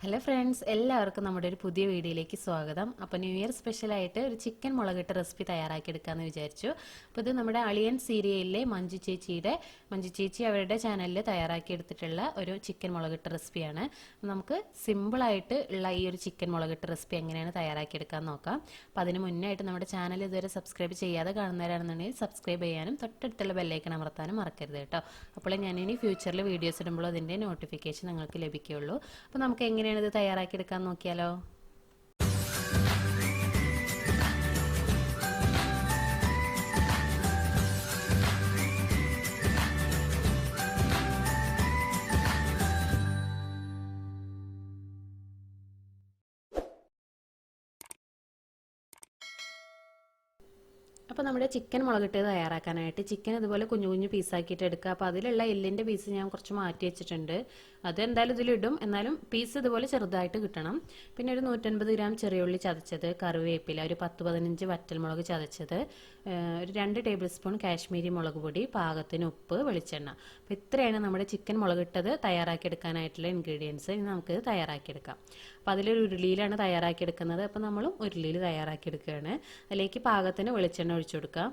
Hello friends, എല്ലാവർക്കും നമ്മുടെ ഒരു പുതിയ വീഡിയോയിലേക്ക് സ്വാഗതം. അപ്പോൾ ന്യൂ ഇയർ സ്പെഷ്യലായിട്ട് ഒരു ചിക്കൻ മുളകിട്ട റെസിപ്പി തയ്യാറാക്കിയെടുക്കാമെന്ന് വിചാരിച്ചു. അപ്പോൾ ഇത് നമ്മുടെ അളിയൻ സീരിയലിലെ മഞ്ജു ചേച്ചി അവരുടെ ചാനലിൽ തയ്യാറാക്കിയെടുത്തിട്ടുള്ള ഒരു ചിക്കൻ മുളകിട്ട റെസിപ്പിയാണ്. നമുക്ക് സിമ്പിളായിട്ട് ഉള്ള ഈ ഒരു ചിക്കൻ മുളകിട്ട റെസിപ്പി എങ്ങനെയാണ് തയ്യാറാക്കിയെടുക്കാൻ നോക്കാം. അപ്പോൾ അതിന് മുന്നായിട്ട് നമ്മുടെ ചാനൽ ഇതുവരെ സബ്സ്ക്രൈബ് ചെയ്യാതെ കാണുന്നവരാണെന്നുണ്ടെങ്കിൽ സബ്സ്ക്രൈബ് ചെയ്യാനും തൊട്ടടുത്തുള്ള ബെല്ലൈക്കൺ അമർത്താനും മറക്കരുത് കേട്ടോ. അപ്പോൾ ഞാനിനി ഫ്യൂച്ചറിൽ വീഡിയോസ് ഇടുമ്പോൾ അതിൻ്റെ നോട്ടിഫിക്കേഷൻ നിങ്ങൾക്ക് ലഭിക്കുകയുള്ളൂ. അപ്പോൾ നമുക്ക് എങ്ങനെയാണ് ഇത് തയ്യാറാക്കിയെടുക്കാൻ നോക്കിയാലോ. അപ്പോൾ നമ്മുടെ ചിക്കൻ മുളകിട്ട് തയ്യാറാക്കാനായിട്ട് ചിക്കൻ ഇതുപോലെ കുഞ്ഞു കുഞ്ഞു പീസാക്കിയിട്ട് എടുക്കുക. അപ്പോൾ അതിലുള്ള എല്ലിൻ്റെ പീസ് ഞാൻ കുറച്ച് മാറ്റി വെച്ചിട്ടുണ്ട്. അത് എന്തായാലും ഇതിലിടും, എന്നാലും പീസ് ഇതുപോലെ ചെറുതായിട്ട് കിട്ടണം. പിന്നെ ഒരു 150 ഗ്രാം ചെറിയുള്ളി ചതച്ചത്, കറിവേപ്പില, ഒരു 10-15 വറ്റൽമുളക് ചതച്ചത്, ഒരു 2 ടേബിൾ സ്പൂൺ കാശ്മീരി മുളക് പൊടി, പാകത്തിന് ഉപ്പ്, വെളിച്ചെണ്ണ. അപ്പോൾ ഇത്രയാണ് നമ്മുടെ ചിക്കൻ മുളകിട്ടത് തയ്യാറാക്കിയെടുക്കാനായിട്ടുള്ള ഇൻഗ്രീഡിയൻസ്. ഇനി നമുക്കിത് തയ്യാറാക്കിയെടുക്കാം. അപ്പോൾ അതിലൊരു ഉരുളിയിലാണ് തയ്യാറാക്കിയെടുക്കുന്നത്. അപ്പോൾ നമ്മളും ഉരുളിയിൽ തയ്യാറാക്കിയെടുക്കുകയാണ്. അതിലേക്ക് പാകത്തിന് വെളിച്ചെണ്ണ ഒഴിച്ചു കൊടുക്കാം.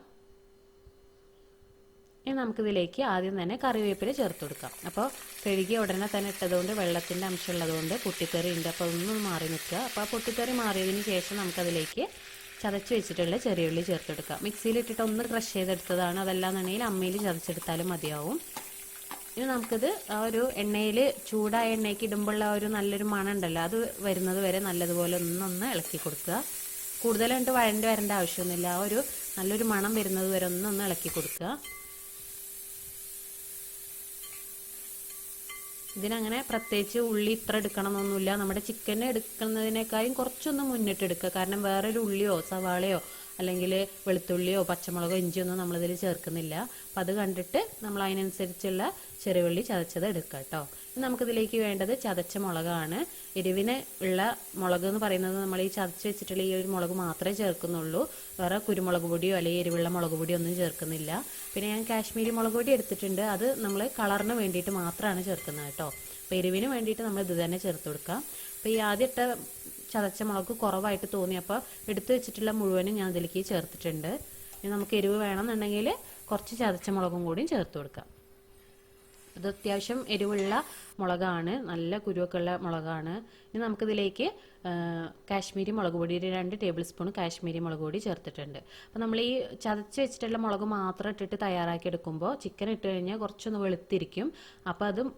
ഇനി നമുക്കിതിലേക്ക് ആദ്യം തന്നെ കറിവേപ്പില ചേർത്ത് കൊടുക്കാം. അപ്പോൾ കഴുകി ഉടനെ തന്നെ ഇട്ടതുകൊണ്ട് വെള്ളത്തിൻ്റെ അംശം ഉള്ളതുകൊണ്ട് പൊട്ടിത്തെറി ഉണ്ട്. അപ്പോൾ ഒന്നും മാറി നിൽക്കുക. അപ്പോൾ ആ പൊട്ടിത്തെറി മാറിയതിന് ശേഷം നമുക്കതിലേക്ക് ചതച്ച് വെച്ചിട്ടുള്ള ചെറിയുള്ളി ചേർത്തെടുക്കാം. മിക്സിയിലിട്ടിട്ട് ഒന്ന് ക്രഷ് ചെയ്തെടുത്തതാണ്. അതല്ലാന്നുണ്ടെങ്കിൽ അമ്മയിൽ ചതച്ചെടുത്താലും മതിയാവും. ഇനി നമുക്കിത് ആ ഒരു എണ്ണയിൽ ചൂടായ എണ്ണയ്ക്ക് ഇടുമ്പോഴുള്ള ഒരു നല്ലൊരു മണം ഉണ്ടല്ലോ, അത് വരുന്നത് വരെ നല്ലതുപോലെ ഒന്നൊന്ന് ഇളക്കി കൊടുക്കുക. കൂടുതലായിട്ട് വരേണ്ട ആവശ്യമൊന്നുമില്ല. ആ ഒരു നല്ലൊരു മണം വരുന്നത് വരെ ഒന്നൊന്ന് ഇളക്കി കൊടുക്കുക. ഇതിനങ്ങനെ പ്രത്യേകിച്ച് ഉള്ളി ഇത്ര എടുക്കണമെന്നൊന്നുമില്ല. നമ്മുടെ ചിക്കൻ എടുക്കുന്നതിനേക്കാളും കുറച്ചൊന്ന് മുന്നിട്ട് എടുക്കുക. കാരണം വേറൊരു ഉള്ളിയോ സവാളയോ അല്ലെങ്കിൽ വെളുത്തുള്ളിയോ പച്ചമുളകോ ഇഞ്ചിയൊന്നും നമ്മളിതിൽ ചേർക്കുന്നില്ല. അപ്പം അത് കണ്ടിട്ട് നമ്മൾ അതിനനുസരിച്ചുള്ള ചെറിയുള്ളി ചതച്ചത് എടുക്കുക കേട്ടോ. നമുക്കിതിലേക്ക് വേണ്ടത് ചതച്ച മുളകാണ്. എരിവിന് ഉള്ള മുളക് എന്ന് പറയുന്നത് നമ്മൾ ഈ ചതച്ച് വെച്ചിട്ടുള്ള ഈ ഒരു മുളക് മാത്രമേ ചേർക്കുന്നുള്ളൂ. വേറെ കുരുമുളക് പൊടിയോ അല്ലെങ്കിൽ എരിവുള്ള മുളക് പൊടിയോ ഒന്നും ചേർക്കുന്നില്ല. പിന്നെ ഞാൻ കാശ്മീരി മുളക് പൊടി എടുത്തിട്ടുണ്ട്. അത് നമ്മൾ കളറിന് വേണ്ടിയിട്ട് മാത്രമാണ് ചേർക്കുന്നത് കേട്ടോ. അപ്പോൾ എരിവിന് വേണ്ടിയിട്ട് നമ്മൾ ഇത് തന്നെ ചേർത്ത് കൊടുക്കാം. അപ്പോൾ ഈ ആദ്യത്തെ ചതച്ച മുളക് കുറവായിട്ട് തോന്നിയപ്പോൾ എടുത്തു വെച്ചിട്ടുള്ള മുഴുവനും ഞാൻ ഇതിലേക്ക് ചേർത്തിട്ടുണ്ട്. ഇനി നമുക്ക് എരിവ് വേണമെന്നുണ്ടെങ്കിൽ കുറച്ച് ചതച്ച മുളകും കൂടിയും ചേർത്ത് കൊടുക്കാം. ഇത് അത്യാവശ്യം എരിവുള്ള മുളകാണ്, നല്ല കുരുവൊക്കെ ഉള്ള മുളകാണ്. ഇനി നമുക്കിതിലേക്ക് കാശ്മീരി മുളക് പൊടി, ഒരു 2 ടേബിൾ സ്പൂൺ കാശ്മീരി മുളക് പൊടി ചേർത്തിട്ടുണ്ട്. അപ്പോൾ നമ്മൾ ഈ ചതച്ച് വെച്ചിട്ടുള്ള മുളക് മാത്രം ഇട്ടിട്ട് തയ്യാറാക്കി എടുക്കുമ്പോൾ ചിക്കൻ ഇട്ട് കഴിഞ്ഞാൽ കുറച്ചൊന്ന് വെളുത്തിരിക്കും. അപ്പോൾ അതും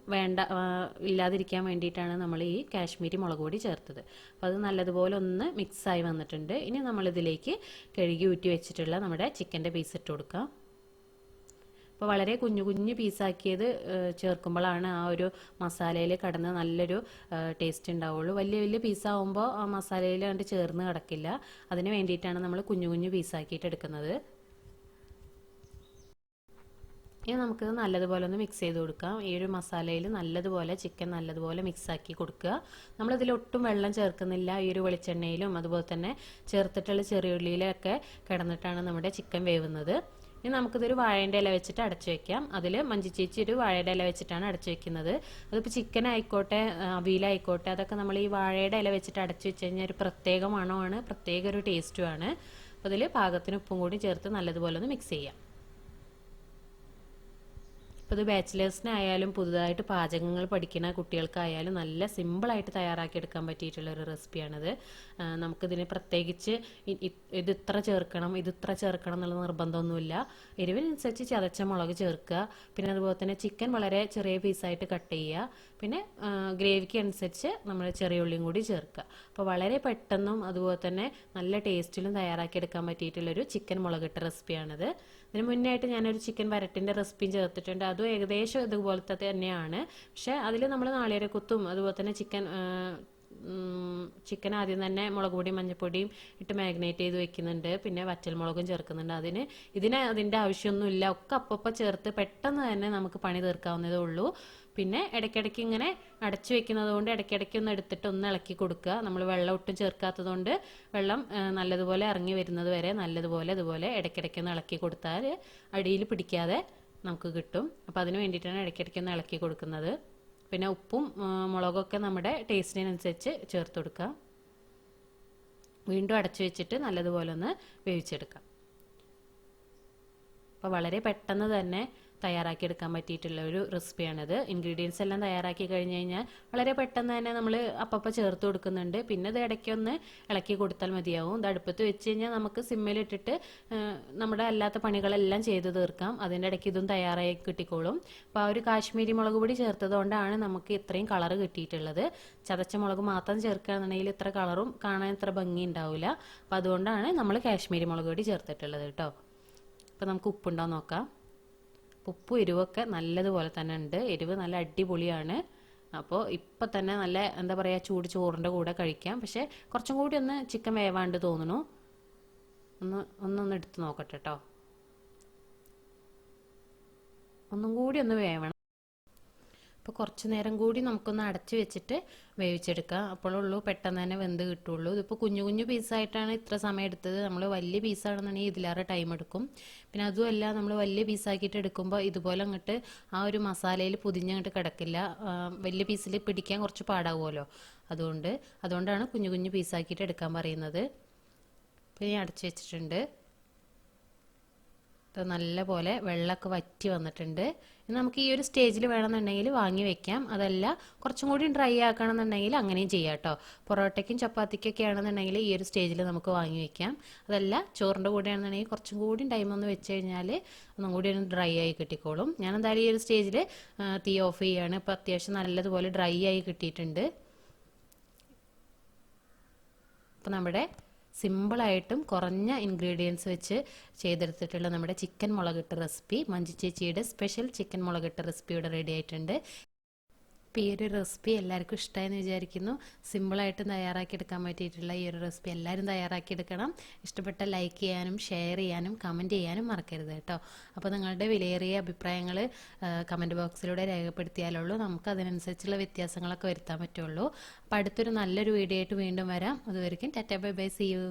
ഇല്ലാതിരിക്കാൻ വേണ്ടിയിട്ടാണ് നമ്മൾ ഈ കാശ്മീരി മുളക് പൊടി ചേർത്തത്. അപ്പോൾ അത് നല്ലതുപോലെ ഒന്ന് മിക്സായി വന്നിട്ടുണ്ട്. ഇനി നമ്മളിതിലേക്ക് കഴുകി ഊറ്റി വെച്ചിട്ടുള്ള നമ്മുടെ ചിക്കൻ്റെ പീസ് ഇട്ട് കൊടുക്കാം. അപ്പോൾ വളരെ കുഞ്ഞു കുഞ്ഞു പീസാക്കിയത് ചേർക്കുമ്പോഴാണ് ആ ഒരു മസാലയിൽ കിടന്ന് നല്ലൊരു ടേസ്റ്റ് ഉണ്ടാവുള്ളൂ. വലിയ വലിയ പീസാവുമ്പോൾ ആ മസാലയിൽ കണ്ട് ചേർന്ന് കിടക്കില്ല. അതിന് വേണ്ടിയിട്ടാണ് നമ്മൾ കുഞ്ഞു കുഞ്ഞു പീസാക്കിയിട്ട് എടുക്കുന്നത്. ഇനി നമുക്കിത് നല്ലതുപോലെ ഒന്ന് മിക്സ് ചെയ്ത് കൊടുക്കാം. ഈ ഒരു മസാലയിൽ നല്ലതുപോലെ ചിക്കൻ നല്ലതുപോലെ മിക്സാക്കി കൊടുക്കുക. നമ്മളിതിൽ ഒട്ടും വെള്ളം ചേർക്കുന്നില്ല. ഈ ഒരു വെളിച്ചെണ്ണയിലും അതുപോലെ തന്നെ ചേർത്തിട്ടുള്ള ചെറിയുള്ളിയിലൊക്കെ കിടന്നിട്ടാണ് നമ്മുടെ ചിക്കൻ വേവുന്നത്. ഇനി നമുക്കിതൊരു വാഴേൻ്റെ ഇല വെച്ചിട്ട് അടച്ചു വെക്കാം. അതിൽ മഞ്ജു ചേച്ചി ഒരു വാഴയുടെ ഇല വെച്ചിട്ടാണ് അടച്ചു വെക്കുന്നത്. അതിപ്പോൾ ചിക്കൻ ആയിക്കോട്ടെ അവിയലായിക്കോട്ടെ അതൊക്കെ നമ്മൾ ഈ വാഴയുടെ ഇല വെച്ചിട്ട് അടച്ചു വെച്ച് കഴിഞ്ഞാൽ ഒരു പ്രത്യേക മണമാണ്, പ്രത്യേക ഒരു ടേസ്റ്റുമാണ്. അപ്പോൾ അതിൽ പാകത്തിന് ഉപ്പും കൂടി ചേർത്ത് നല്ലതുപോലെ ഒന്ന് മിക്സ് ചെയ്യാം. ഇപ്പോൾ ഇത് ബാച്ചിലേഴ്സിനായാലും പുതുതായിട്ട് പാചകങ്ങൾ പഠിക്കുന്ന കുട്ടികൾക്കായാലും നല്ല സിമ്പിളായിട്ട് തയ്യാറാക്കിയെടുക്കാൻ പറ്റിയിട്ടുള്ളൊരു റെസിപ്പിയാണിത്. നമുക്കിതിന് പ്രത്യേകിച്ച് ഇത് ഇത്ര ചേർക്കണം എന്നുള്ള നിർബന്ധമൊന്നുമില്ല. എരിവിനനുസരിച്ച് ചതച്ച മുളക് ചേർക്കുക. പിന്നെ അതുപോലെ തന്നെ ചിക്കൻ വളരെ ചെറിയ പീസായിട്ട് കട്ട് ചെയ്യുക. പിന്നെ ഗ്രേവിക്ക് അനുസരിച്ച് നമ്മൾ ചെറിയ ഉള്ളിയും കൂടി ചേർക്കുക. അപ്പോൾ വളരെ പെട്ടെന്നും അതുപോലെ തന്നെ നല്ല ടേസ്റ്റിലും തയ്യാറാക്കിയെടുക്കാൻ പറ്റിയിട്ടുള്ളൊരു ചിക്കൻ മുളകിട്ട റെസിപ്പിയാണിത്. ഇതിന് മുന്നായിട്ട് ഞാനൊരു ചിക്കൻ വരട്ടിൻ്റെ റെസിപ്പിയും ചേർത്തിട്ടുണ്ട്. അതും ഏകദേശം ഇതുപോലത്തെ തന്നെയാണ്. പക്ഷേ അതിൽ നമ്മൾ നാളികേരക്കുത്തും അതുപോലെ തന്നെ ചിക്കൻ ആദ്യം തന്നെ മുളക് പൊടിയും മഞ്ഞൾപ്പൊടിയും ഇട്ട് മാഗ്നേറ്റ് ചെയ്ത് വെക്കുന്നുണ്ട്. പിന്നെ വറ്റൽമുളകും ചേർക്കുന്നുണ്ട്. അതിൻ്റെ ആവശ്യമൊന്നുമില്ല. ഒക്കെ അപ്പം ചേർത്ത് പെട്ടെന്ന് തന്നെ നമുക്ക് പണി തീർക്കാവുന്നതേ ഉള്ളൂ. പിന്നെ ഇടയ്ക്കിടയ്ക്ക് ഇങ്ങനെ അടച്ചു വെക്കുന്നത് കൊണ്ട് ഇടയ്ക്കിടയ്ക്ക് ഒന്ന് എടുത്തിട്ട് ഒന്ന് ഇളക്കി കൊടുക്കുക. നമ്മൾ വെള്ളം ഒട്ടും ചേർക്കാത്തത് കൊണ്ട് വെള്ളം നല്ലതുപോലെ ഇറങ്ങി വരുന്നത് വരെ നല്ലതുപോലെ ഇതുപോലെ ഇടയ്ക്കിടയ്ക്ക് ഒന്ന് ഇളക്കി കൊടുത്താൽ അടിയിൽ പിടിക്കാതെ നമുക്ക് കിട്ടും. അപ്പോൾ അതിന് വേണ്ടിയിട്ടാണ് ഇടയ്ക്കിടയ്ക്ക് ഒന്ന് ഇളക്കി കൊടുക്കുന്നത്. പിന്നെ ഉപ്പും മുളകൊക്കെ നമ്മുടെ ടേസ്റ്റിനനുസരിച്ച് ചേർത്ത് കൊടുക്കുക. വീണ്ടും അടച്ചു വെച്ചിട്ട് നല്ലതുപോലെ ഒന്ന് വേവിച്ചെടുക്കാം. അപ്പോൾ വളരെ പെട്ടെന്ന് തന്നെ തയ്യാറാക്കി എടുക്കാൻ പറ്റിയിട്ടുള്ള ഒരു റെസിപ്പിയാണിത്. ഇൻഗ്രീഡിയൻസ് എല്ലാം തയ്യാറാക്കി കഴിഞ്ഞ് കഴിഞ്ഞാൽ വളരെ പെട്ടെന്ന് തന്നെ നമ്മൾ അപ്പം ചേർത്ത് കൊടുക്കുന്നുണ്ട്. പിന്നെ ഇത് ഇടയ്ക്കൊന്ന് ഇളക്കി കൊടുത്താൽ മതിയാവും. ഇത് അടുപ്പത്ത് വെച്ച് കഴിഞ്ഞാൽ നമുക്ക് സിമ്മിലിട്ടിട്ട് നമ്മുടെ അല്ലാത്ത പണികളെല്ലാം ചെയ്ത് തീർക്കാം. അതിൻ്റെ ഇടയ്ക്ക് ഇതും തയ്യാറായി കിട്ടിക്കോളും. അപ്പോൾ ആ ഒരു കാശ്മീരി മുളക് പൊടി ചേർത്തത് കൊണ്ടാണ് നമുക്ക് ഇത്രയും കളർ കിട്ടിയിട്ടുള്ളത്. ചതച്ച മുളക് മാത്രം ചേർക്കുകയാണെന്നുണ്ടെങ്കിൽ ഇത്ര കളറും കാണാൻ ഇത്ര ഭംഗി ഉണ്ടാവില്ല. അപ്പോൾ അതുകൊണ്ടാണ് നമ്മൾ കാശ്മീരി മുളക് പൊടി ചേർത്തിട്ടുള്ളത് കേട്ടോ. അപ്പോൾ നമുക്ക് ഉപ്പുണ്ടോ നോക്കാം. ഉപ്പും എരിവൊക്കെ നല്ലതുപോലെ തന്നെ ഉണ്ട്. എരിവ് നല്ല അടിപൊളിയാണ്. അപ്പോൾ ഇപ്പം തന്നെ നല്ല എന്താ പറയുക ചൂട് ചോറിൻ്റെ കൂടെ കഴിക്കാം. പക്ഷേ കുറച്ചും കൂടി ഒന്ന് ചിക്കൻ വേവാണ്ട് തോന്നുന്നു. ഒന്നൊന്ന് എടുത്ത് നോക്കട്ടെ കേട്ടോ. ഒന്നും കൂടി ഒന്ന് വേവണം. അപ്പോൾ കുറച്ച് നേരം കൂടി നമുക്കൊന്ന് അടച്ച് വെച്ചിട്ട് വേവിച്ചെടുക്കാം. അപ്പോഴുള്ളൂ പെട്ടെന്ന് തന്നെ വെന്ത് കിട്ടുള്ളൂ. ഇതിപ്പോൾ കുഞ്ഞു കുഞ്ഞു പീസായിട്ടാണ് ഇത്ര സമയം എടുത്തത്. നമ്മൾ വലിയ പീസാണെന്നുണ്ടെങ്കിൽ ഇതിലേറെ ടൈം എടുക്കും. പിന്നെ അതുമല്ല നമ്മൾ വലിയ പീസാക്കിയിട്ട് എടുക്കുമ്പോൾ ഇതുപോലെ അങ്ങോട്ട് ആ ഒരു മസാലയിൽ പൊതിഞ്ഞങ്ങോട്ട് കിടക്കില്ല. വലിയ പീസിൽ പിടിക്കാൻ കുറച്ച് പാടാവുമല്ലോ. അതുകൊണ്ടാണ് കുഞ്ഞു കുഞ്ഞു പീസാക്കിയിട്ട് എടുക്കാൻ പറയുന്നത്. അപ്പോൾ ഞാൻ അടച്ച് വെച്ചിട്ടുണ്ട്. നല്ല പോലെ വെള്ളമൊക്കെ വറ്റി വന്നിട്ടുണ്ട്. നമുക്ക് ഈ ഒരു സ്റ്റേജിൽ വേണമെന്നുണ്ടെങ്കിൽ വാങ്ങി വെക്കാം. അതല്ല കുറച്ചും കൂടി ഡ്രൈ ആക്കണമെന്നുണ്ടെങ്കിൽ അങ്ങനെയും ചെയ്യാം കേട്ടോ. പൊറോട്ടയ്ക്കും ചപ്പാത്തിക്കൊക്കെ ആണെന്നുണ്ടെങ്കിൽ ഈ ഒരു സ്റ്റേജിൽ നമുക്ക് വാങ്ങി വെക്കാം. അതല്ല ചോറിൻ്റെ കൂടെ ആണെന്നുണ്ടെങ്കിൽ കുറച്ചും കൂടി ടൈം ഒന്ന് വെച്ച് കഴിഞ്ഞാൽ ഒന്നും കൂടി ഒന്ന് ഡ്രൈ ആയി കിട്ടിക്കോളും. ഞാൻ എന്തായാലും ഈ ഒരു സ്റ്റേജിൽ തീ ഓഫ് ചെയ്യാണ്. ഇപ്പോൾ അത്യാവശ്യം നല്ലതുപോലെ ഡ്രൈ ആയി കിട്ടിയിട്ടുണ്ട്. അപ്പോൾ നമ്മുടെ സിമ്പിളായിട്ടും കുറഞ്ഞ ഇൻഗ്രീഡിയൻസ് വെച്ച് ചെയ്തെടുത്തിട്ടുള്ള നമ്മുടെ ചിക്കൻ മുളകിട്ട റെസിപ്പി, മഞ്ജു ചേച്ചിയുടെ സ്പെഷ്യൽ ചിക്കൻ മുളകിട്ട റെസിപ്പി ഇവിടെ റെഡി ആയിട്ടുണ്ട്. അപ്പോൾ ഈ ഒരു റെസിപ്പി എല്ലാവർക്കും ഇഷ്ടമായെന്ന് വിചാരിക്കുന്നു. സിമ്പിളായിട്ട് തയ്യാറാക്കിയെടുക്കാൻ പറ്റിയിട്ടുള്ള ഈ ഒരു റെസിപ്പി എല്ലാവരും തയ്യാറാക്കിയെടുക്കണം. ഇഷ്ടപ്പെട്ട ലൈക്ക് ചെയ്യാനും ഷെയർ ചെയ്യാനും കമൻറ്റ് ചെയ്യാനും മറക്കരുത് കേട്ടോ. അപ്പോൾ നിങ്ങളുടെ വിലയേറിയ അഭിപ്രായങ്ങൾ കമൻറ്റ് ബോക്സിലൂടെ രേഖപ്പെടുത്തിയാലുള്ളൂ നമുക്ക് അതിനനുസരിച്ചുള്ള വ്യത്യാസങ്ങളൊക്കെ വരുത്താൻ പറ്റുള്ളൂ. അപ്പോൾ അടുത്തൊരു നല്ലൊരു വീഡിയോ ആയിട്ട് വീണ്ടും വരാം. അതുവരെയ്ക്കും tata bye bye, see U.